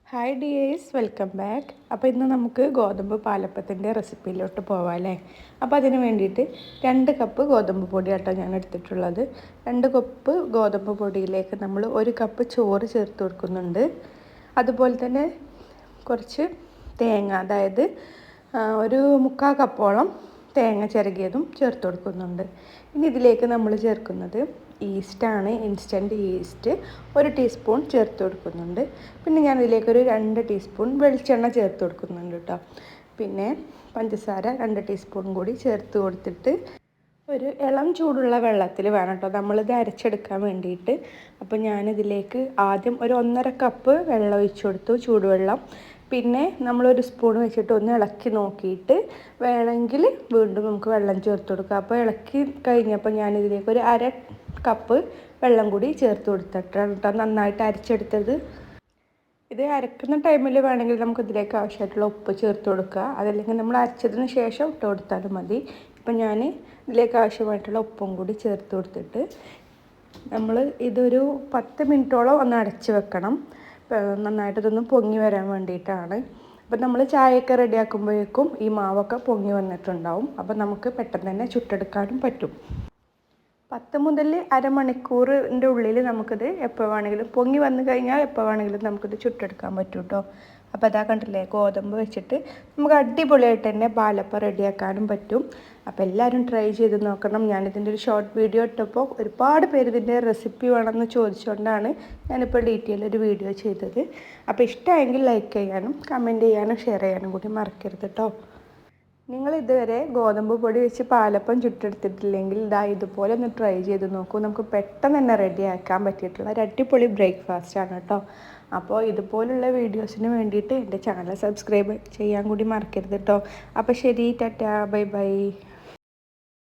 Hi dears, welcome back. അപ്പോൾ ഇന്ന് നമുക്ക് ഗോതമ്പ് പാലപ്പത്തിൻ്റെ റെസിപ്പിയിലോട്ട് പോവാം അല്ലേ. അപ്പോൾ അതിന് വേണ്ടിയിട്ട് 2 കപ്പ് ഗോതമ്പ് പൊടി ആട്ടോ ഞാൻ എടുത്തിട്ടുള്ളത്. 2 കപ്പ് ഗോതമ്പ് പൊടിയിലേക്ക് നമ്മൾ 1 കപ്പ് ചോറ് ചേർത്ത് കൊടുക്കുന്നുണ്ട്. അതുപോലെ തന്നെ കുറച്ച് തേങ്ങ, അതായത് ഒരു 3/4 കപ്പോളം തേങ്ങ ചിരകിയതും ചേർത്ത് കൊടുക്കുന്നുണ്ട്. ഇനി ഇതിലേക്ക് നമ്മൾ ചേർക്കുന്നത് ഈസ്റ്റാണ്, ഇൻസ്റ്റൻറ്റ് ഈസ്റ്റ് 1 ടീസ്പൂൺ ചേർത്ത് കൊടുക്കുന്നുണ്ട്. പിന്നെ ഞാൻ ഇതിലേക്കൊരു 2 ടീസ്പൂൺ വെളിച്ചെണ്ണ ചേർത്ത് കൊടുക്കുന്നുണ്ട് കേട്ടോ. പിന്നെ പഞ്ചസാര 2 ടീസ്പൂൺ കൂടി ചേർത്ത് കൊടുത്തിട്ട് ഒരു ഇളം ചൂടുള്ള വെള്ളത്തിൽ വേണം കേട്ടോ നമ്മളിത് അരച്ചെടുക്കാൻ വേണ്ടിയിട്ട്. അപ്പോൾ ഞാനിതിലേക്ക് ആദ്യം ഒരു 1.5 കപ്പ് വെള്ളം ഒഴിച്ചു കൊടുത്തു, ചൂടുവെള്ളം. പിന്നെ നമ്മളൊരു സ്പൂൺ വെച്ചിട്ട് ഒന്ന് ഇളക്കി നോക്കിയിട്ട് വേണമെങ്കിൽ വീണ്ടും നമുക്ക് വെള്ളം ചേർത്ത് കൊടുക്കാം. അപ്പോൾ ഇളക്കി കഴിഞ്ഞപ്പോൾ ഞാനിതിലേക്ക് ഒരു 1/2 കപ്പ് വെള്ളം കൂടി ചേർത്ത് കൊടുത്തിട്ടാണ് കേട്ടോ നന്നായിട്ട് അരച്ചെടുത്തത്. ഇത് അരക്കുന്ന ടൈമിൽ വേണമെങ്കിൽ നമുക്ക് ഇതിലേക്ക് ആവശ്യമായിട്ടുള്ള ഉപ്പ് ചേർത്ത് കൊടുക്കുക, അതല്ലെങ്കിൽ നമ്മൾ അരച്ചതിന് ശേഷം ഇട്ട് കൊടുത്താലും മതി. ഇപ്പം ഞാൻ ഇതിലേക്ക് ആവശ്യമായിട്ടുള്ള ഉപ്പും കൂടി ചേർത്ത് കൊടുത്തിട്ട് നമ്മൾ ഇതൊരു 10 മിനിറ്റോളം ഒന്ന് അടച്ച് വെക്കണം. നന്നായിട്ടിതൊന്ന് പൊങ്ങി വരാൻ വേണ്ടിയിട്ടാണ്. അപ്പം നമ്മൾ ചായയൊക്കെ റെഡിയാക്കുമ്പോഴേക്കും ഈ മാവൊക്കെ പൊങ്ങി വന്നിട്ടുണ്ടാവും. അപ്പം നമുക്ക് പെട്ടെന്ന് തന്നെ ചുട്ടെടുക്കാനും പറ്റും. 10 മുതൽ അരമണിക്കൂറിൻ്റെ ഉള്ളിൽ നമുക്കിത് എപ്പോൾ വേണമെങ്കിലും പൊങ്ങി വന്നു കഴിഞ്ഞാൽ എപ്പോൾ വേണമെങ്കിലും നമുക്കിത് ചുട്ടെടുക്കാൻ പറ്റും കേട്ടോ. അപ്പോൾ അതാ കണ്ടില്ലേ, ഗോതമ്പ് വെച്ചിട്ട് നമുക്ക് അടിപൊളിയായിട്ട് തന്നെ പാലപ്പം റെഡിയാക്കാനും പറ്റും. അപ്പോൾ എല്ലാവരും ട്രൈ ചെയ്ത് നോക്കണം. ഞാനിതിൻ്റെ ഒരു ഷോർട്ട് വീഡിയോ ഇട്ടപ്പോൾ ഒരുപാട് പേര് ഇതിൻ്റെ റെസിപ്പി വേണമെന്ന് ചോദിച്ചുകൊണ്ടാണ് ഞാനിപ്പോൾ ഡീറ്റെയിൽ ഒരു വീഡിയോ ചെയ്തത്. അപ്പോൾ ഇഷ്ടമായെങ്കിൽ ലൈക്ക് ചെയ്യാനും കമൻറ്റ് ചെയ്യാനും ഷെയർ ചെയ്യാനും കൂടി മറക്കരുത് കേട്ടോ. നിങ്ങൾ ഇതുവരെ ഗോതമ്പ് പൊടി വെച്ച് പാലപ്പം ചുട്ടെടുത്തിട്ടില്ലെങ്കിൽ ഇതുപോലെ ഒന്ന് ട്രൈ ചെയ്ത് നോക്കൂ. നമുക്ക് പെട്ടെന്ന് തന്നെ റെഡിയാക്കാൻ പറ്റിയിട്ടുള്ള ഒരു അടിപൊളി ബ്രേക്ക്ഫാസ്റ്റാണ് കേട്ടോ. അപ്പോൾ ഇതുപോലുള്ള വീഡിയോസിന് വേണ്ടിയിട്ട് എൻ്റെ ചാനൽ സബ്സ്ക്രൈബ് ചെയ്യാൻ കൂടി മറക്കരുത് കേട്ടോ. അപ്പോൾ ശരി, ടാറ്റാ, ബൈ ബൈ.